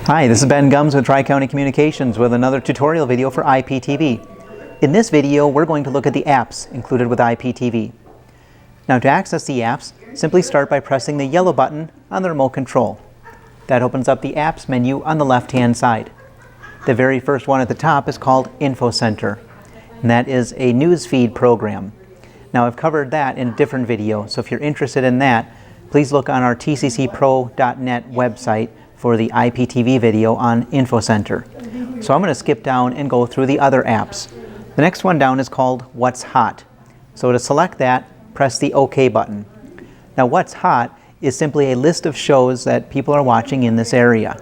Hi, this is Ben Gums with Tri-County Communications with another tutorial video for IPTV. In this video, we're going to look at the apps included with IPTV. Now, to access the apps, simply start by pressing the yellow button on the remote control. That opens up the apps menu on the left-hand side. The very first one at the top is called Info Center, and that is a news feed program. Now, I've covered that in a different video, so if you're interested in that, please look on our tccpro.net website for the IPTV video on Info Center. So I'm going to skip down and go through the other apps. The next one down is called What's Hot. So to select that, press the OK button. Now What's Hot is simply a list of shows that people are watching in this area.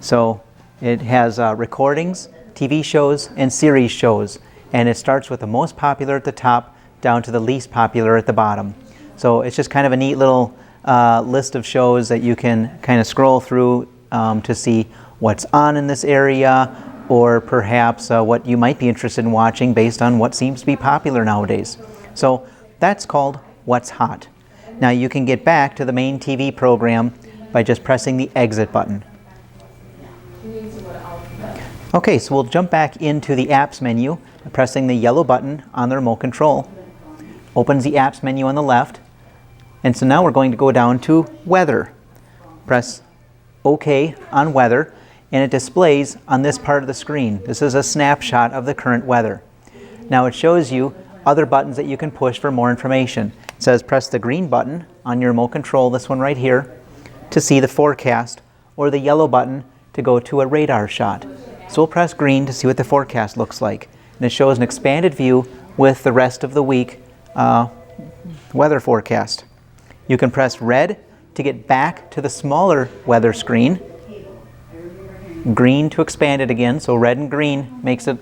So it has recordings, TV shows, and series shows. And it starts with the most popular at the top down to the least popular at the bottom. So it's just kind of a neat little list of shows that you can kind of scroll through to see what's on in this area, or perhaps what you might be interested in watching based on what seems to be popular nowadays. So that's called What's Hot. Now you can get back to the main TV program by just pressing the exit button. Okay, so we'll jump back into the apps menu by pressing the yellow button on the remote control. Opens the apps menu on the left. And so now we're going to go down to Weather. Press OK on Weather, and it displays on this part of the screen. This is a snapshot of the current weather. Now it shows you other buttons that you can push for more information. It says press the green button on your remote control, this one right here, to see the forecast, or the yellow button to go to a radar shot. So we'll press green to see what the forecast looks like. And it shows an expanded view with the rest of the week weather forecast. You can press red to get back to the smaller weather screen. Green to expand it again, so red and green makes it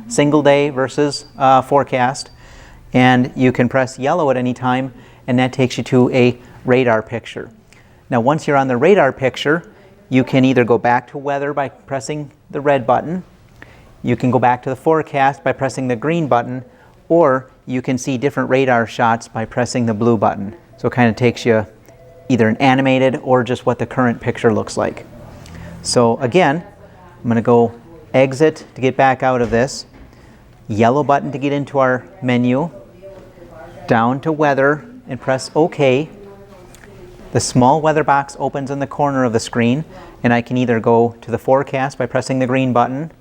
single day versus forecast. And you can press yellow at any time, and that takes you to a radar picture. Now once you're on the radar picture, you can either go back to weather by pressing the red button, you can go back to the forecast by pressing the green button, or you can see different radar shots by pressing the blue button. So it kind of takes you either an animated or just what the current picture looks like. So again, I'm going to go exit to get back out of this, yellow button to get into our menu, down to weather and press OK. The small weather box opens in the corner of the screen, and I can either go to the forecast by pressing the green button,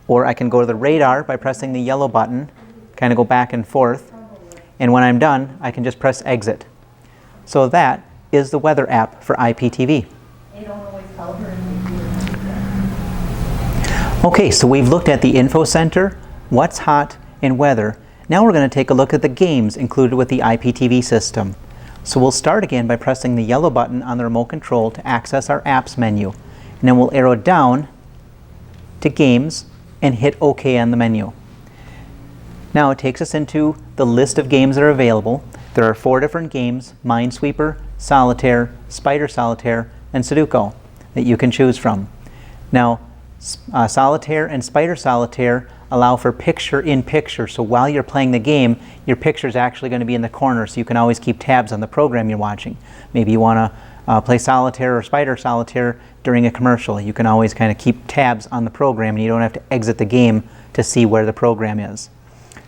or I can go to the radar by pressing the yellow button, kind of go back and forth. And when I'm done, I can just press exit. So that is the weather app for IPTV. Okay, so we've looked at the Info Center, What's Hot, and Weather. Now we're going to take a look at the games included with the IPTV system. So we'll start again by pressing the yellow button on the remote control to access our apps menu. And then we'll arrow down to Games and hit OK on the menu. Now it takes us into the list of games that are available. There are 4 different games: Minesweeper, Solitaire, Spider Solitaire, and Sudoku that you can choose from. Now Solitaire and Spider Solitaire allow for picture-in-picture, so while you're playing the game, your picture is actually going to be in the corner, so you can always keep tabs on the program you're watching. Maybe you want to play Solitaire or Spider Solitaire during a commercial. You can always kind of keep tabs on the program, and you don't have to exit the game to see where the program is.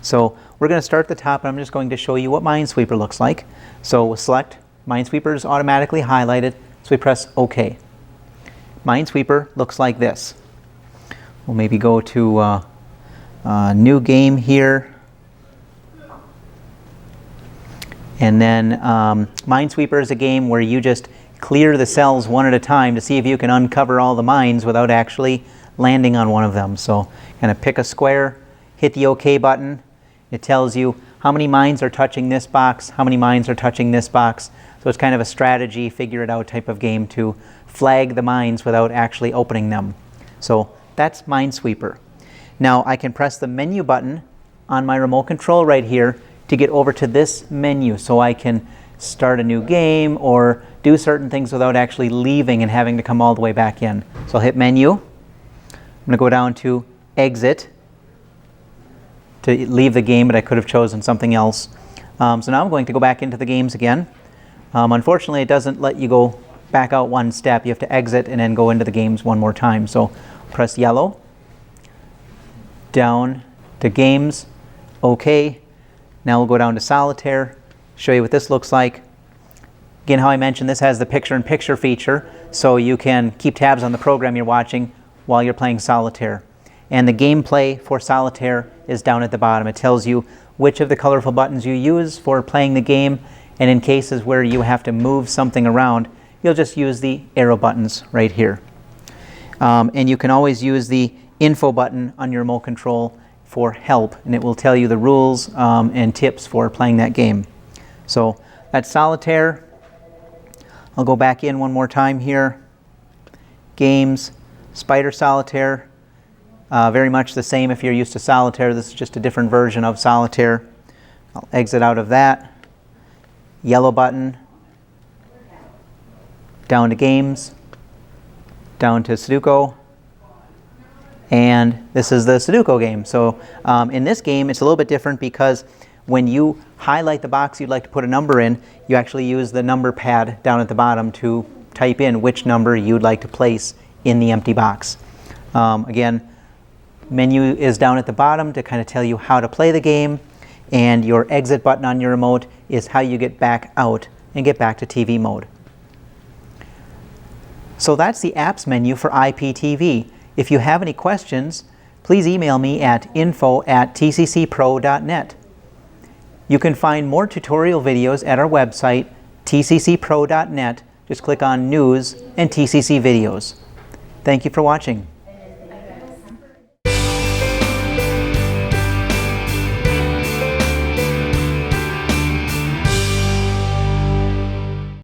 So we're going to start at the top, and I'm just going to show you what Minesweeper looks like. So we'll select Minesweeper is automatically highlighted, so we press OK. Minesweeper looks like this. We'll maybe go to new game here. And then Minesweeper is a game where you just clear the cells one at a time to see if you can uncover all the mines without actually landing on one of them. So kind of pick a square, hit the OK button. It tells you how many mines are touching this box, how many mines are touching this box. So it's kind of a strategy, figure it out type of game to flag the mines without actually opening them. So that's Minesweeper. Now I can press the menu button on my remote control right here to get over to this menu, so I can start a new game or do certain things without actually leaving and having to come all the way back in. So I'll hit menu. I'm going to go down to exit to leave the game, but I could have chosen something else. So now I'm going to go back into the games again. Unfortunately, it doesn't let you go back out one step. You have to exit and then go into the games one more time. So press yellow, down to games, OK. Now we'll go down to solitaire, show you what this looks like. Again, how I mentioned, this has the picture-in-picture feature, so you can keep tabs on the program you're watching while you're playing solitaire. And the gameplay for solitaire is down at the bottom. It tells you which of the colorful buttons you use for playing the game, and in cases where you have to move something around, you'll just use the arrow buttons right here. And you can always use the info button on your remote control for help, and it will tell you the rules and tips for playing that game. So that's solitaire. I'll go back in one more time here. Games, Spider Solitaire. Very much the same if you're used to solitaire. This is just a different version of solitaire. I'll exit out of that. Yellow button. Down to games. Down to Sudoku. And this is the Sudoku game. So in this game, it's a little bit different because when you highlight the box you'd like to put a number in, you actually use the number pad down at the bottom to type in which number you'd like to place in the empty box. Again, menu is down at the bottom to kind of tell you how to play the game, and your exit button on your remote is how you get back out and get back to TV mode. So that's the apps menu for IPTV. If you have any questions, please email me at info@tccpro.net. You can find more tutorial videos at our website, tccpro.net. Just click on News and TCC Videos. Thank you for watching.